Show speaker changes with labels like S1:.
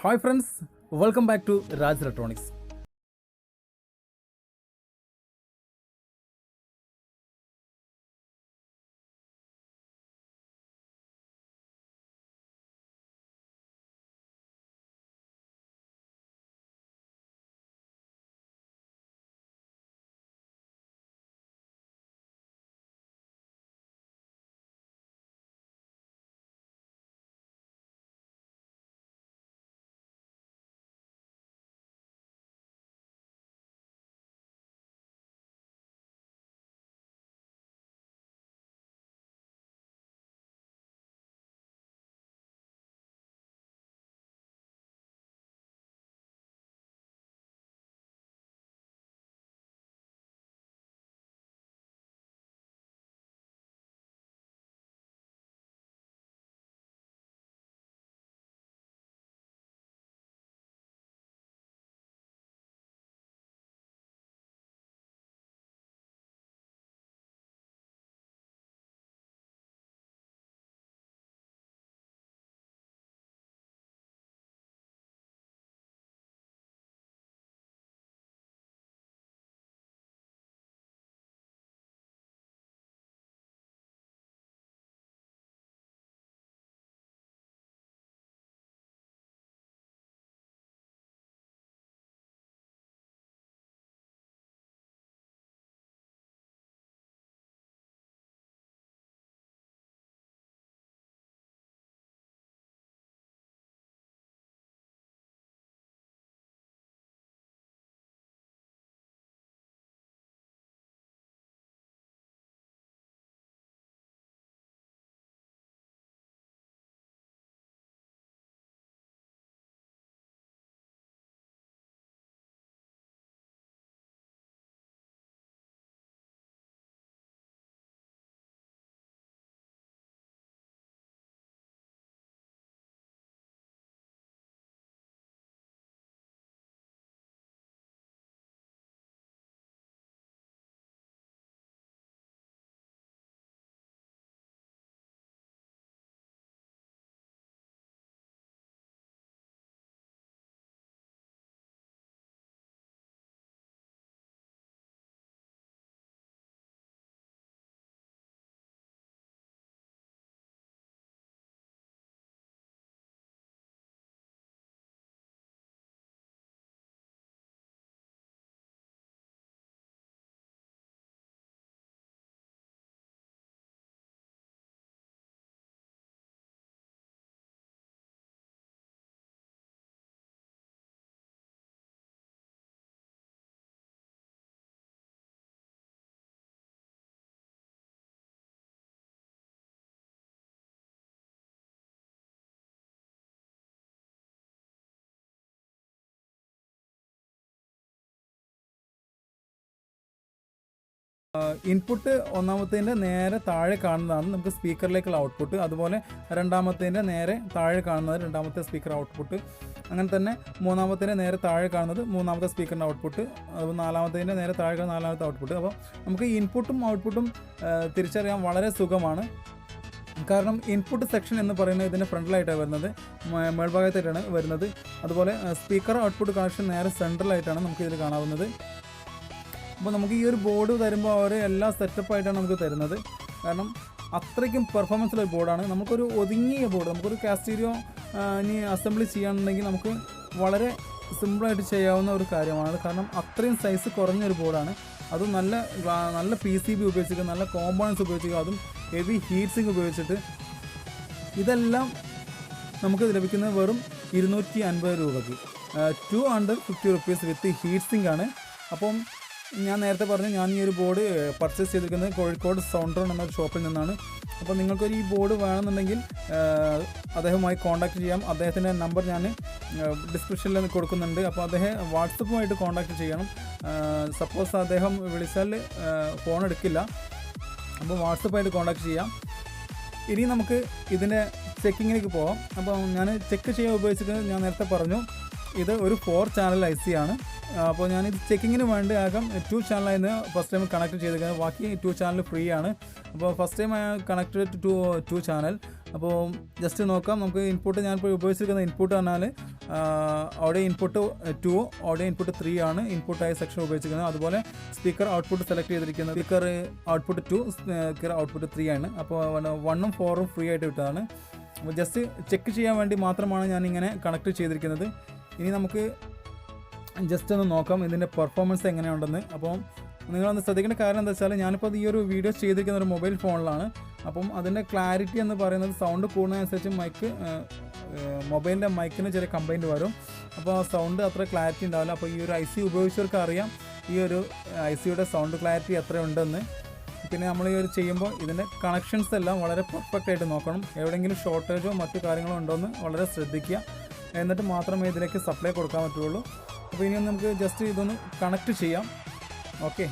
S1: Hi friends, welcome back to Raj Electronics. Input ഒന്നാമത്തേൻ്റെ നേരെ താഴെ കാണുന്നതാണ് നമുക്ക് സ്പീക്കറിലേക്കുള്ള ഔട്ട്പുട്ട്. അതുപോലെ രണ്ടാമത്തേൻ്റെ നേരെ താഴെ കാണുന്നത് രണ്ടാമത്തെ സ്പീക്കർ ഔട്ട്പുട്ട്. അങ്ങനെ തന്നെ മൂന്നാമത്തേൻ്റെ നേരെ താഴെ കാണുന്നത് മൂന്നാമത്തെ സ്പീക്കറിൻ്റെ ഔട്ട്പുട്ട്. അതുപോലെ നാലാമത്തേൻ്റെ നേരെ താഴെ കാണുന്ന നാലാമത്തെ ഔട്ട്പുട്ട്. അപ്പോൾ നമുക്ക് ഇൻപുട്ടും ഔട്ട്പുട്ടും തിരിച്ചറിയാൻ വളരെ സുഖമാണ്. കാരണം ഇൻപുട്ട് സെക്ഷൻ എന്ന് പറയുന്നത് ഇതിൻ്റെ ഫ്രണ്ടിലായിട്ടാണ് വരുന്നത്, മേൽഭാഗത്തായിട്ടാണ് വരുന്നത്. അതുപോലെ സ്പീക്കർ ഔട്ട്പുട്ട് കണക്ഷൻ നേരെ സെൻട്രലായിട്ടാണ് നമുക്ക് ഇതിൽ കാണാവുന്നത്. അപ്പോൾ നമുക്ക് ഈ ഒരു ബോർഡ് തരുമ്പോൾ അവർ എല്ലാം സെറ്റപ്പായിട്ടാണ് നമുക്ക് തരുന്നത്. കാരണം അത്രയ്ക്കും പെർഫോമൻസുള്ള ഒരു ബോർഡാണ്. നമുക്കൊരു ഒതുങ്ങിയ ബോർഡ്, നമുക്കൊരു കാസ്റ്റീരിയോ ഇനി അസംബ്ലി ചെയ്യുകയാണെന്നുണ്ടെങ്കിൽ നമുക്ക് വളരെ സിമ്പിളായിട്ട് ചെയ്യാവുന്ന ഒരു കാര്യമാണ്. കാരണം അത്രയും സൈസ് കുറഞ്ഞൊരു ബോർഡാണ്. അതും നല്ല PCB ഉപയോഗിച്ചിട്ട്, നല്ല കോമ്പോണൻസ് ഉപയോഗിച്ചിട്ട്, അതും ഹെവി ഹീറ്റ് സിങ്ക് ഉപയോഗിച്ചിട്ട്. ഇതെല്ലാം നമുക്ക് ലഭിക്കുന്നത് വെറും 250 രൂപയ്ക്ക്, 250 റുപ്പീസ് വിത്ത് ഹീറ്റ് സിങ്ക് ആണ്. അപ്പം ഞാൻ നേരത്തെ പറഞ്ഞു, ഞാൻ ഈ ഒരു ബോർഡ് പർച്ചേസ് ചെയ്തിരിക്കുന്നത് കോഴിക്കോട് സൗണ്ട്രോൺ എന്നൊരു ഷോപ്പിൽ നിന്നാണ്. അപ്പോൾ നിങ്ങൾക്കൊരു ഈ ബോർഡ് വേണമെന്നുണ്ടെങ്കിൽ അദ്ദേഹവുമായി കോൺടാക്റ്റ് ചെയ്യാം. അദ്ദേഹത്തിൻ്റെ നമ്പർ ഞാൻ ഡിസ്ക്രിപ്ഷനിൽ കൊടുക്കുന്നുണ്ട്. അപ്പോൾ അദ്ദേഹം വാട്സപ്പുമായിട്ട് കോൺടാക്റ്റ് ചെയ്യണം. സപ്പോസ് അദ്ദേഹം വിളിച്ചാൽ ഫോൺ എടുക്കില്ല, അപ്പോൾ വാട്സപ്പായിട്ട് കോൺടാക്റ്റ് ചെയ്യാം. ഇനി നമുക്ക് ഇതിൻ്റെ ചെക്കിങ്ങിലേക്ക് പോകാം. അപ്പോൾ ഞാൻ ചെക്ക് ചെയ്യാൻ ഉപയോഗിച്ചിട്ട് ഞാൻ നേരത്തെ പറഞ്ഞു, ഇത് ഒരു 4 ചാനൽ IC ആണ്. അപ്പോൾ ഞാനിത് ചെക്കിങ്ങിന് വേണ്ടി ആകം 2 ചാനലായിരുന്നു ഫസ്റ്റ് ടൈം കണക്ട് ചെയ്തിരിക്കുന്നത്. ബാക്കി 2 ചാനൽ ഫ്രീ ആണ്. അപ്പോൾ first time connected to 2 channel. അപ്പോൾ ജസ്റ്റ് നോക്കാം. നമുക്ക് ഇൻപുട്ട് ഞാനിപ്പോൾ ഉപയോഗിച്ചിരിക്കുന്ന ഇൻപുട്ട് പറഞ്ഞാൽ ഓഡിയോ ഇൻപുട്ട് 2, ഓഡിയോ ഇൻപുട്ട് 3 ആണ് ഇൻപുട്ടായ സെക്ഷൻ ഉപയോഗിച്ചിരിക്കുന്നത്. അതുപോലെ സ്പീക്കർ ഔട്ട്പുട്ട് സെലക്ട് ചെയ്തിരിക്കുന്നത് സ്പീക്കർ ഔട്ട്പുട്ട് 2, സ്പീക്കർ ഔട്ട്പുട്ട് 3 ആണ്. അപ്പോൾ 1ഉം 4ഉം ഫ്രീ ആയിട്ട് കിട്ടുന്നതാണ്. അപ്പോൾ ജസ്റ്റ് ചെക്ക് ചെയ്യാൻ വേണ്ടി മാത്രമാണ് ഞാനിങ്ങനെ കണക്ട് ചെയ്തിരിക്കുന്നത്. ഇനി നമുക്ക് ജസ്റ്റ് ഒന്ന് നോക്കാം ഇതിൻ്റെ പെർഫോമൻസ് എങ്ങനെയുണ്ടെന്ന്. അപ്പോൾ നിങ്ങളൊന്ന് ശ്രദ്ധിക്കേണ്ട കാര്യം എന്താ വെച്ചാൽ ഞാനിപ്പോൾ ഈ ഒരു വീഡിയോ ചെയ്തിരിക്കുന്ന ഒരു മൊബൈൽ ഫോണിലാണ്. അപ്പം അതിൻ്റെ ക്ലാരിറ്റി എന്ന് പറയുന്നത് സൗണ്ട് കൂടുന്നതനുസരിച്ച് മൊബൈലിൻ്റെ മൈക്കിന് ചെറിയ കംപ്ലൈൻറ്റ് വരും. അപ്പോൾ സൗണ്ട് അത്ര ക്ലാരിറ്റി ഉണ്ടാവില്ല. അപ്പോൾ ഈ ഒരു IC ഉപയോഗിച്ചവർക്ക് അറിയാം ഈ ഒരു ICയുടെ സൗണ്ട് ക്ലാരിറ്റി എത്ര ഉണ്ടെന്ന്. പിന്നെ നമ്മൾ ഈ ഒരു ചെയ്യുമ്പോൾ ഇതിൻ്റെ കണക്ഷൻസ് എല്ലാം വളരെ പെർഫെക്റ്റ് ആയിട്ട് നോക്കണം. എവിടെയെങ്കിലും ഷോർട്ടേജോ മറ്റു കാര്യങ്ങളോ ഉണ്ടോയെന്ന് വളരെ ശ്രദ്ധിക്കുക. എന്നിട്ട് മാത്രമേ ഇതിലേക്ക് സപ്ലൈ കൊടുക്കാൻ പറ്റുള്ളൂ. അപ്പോൾ ഇനി നമുക്ക് ജസ്റ്റ് ഇതൊന്ന് കണക്ട് ചെയ്യാം. ഓക്കെ.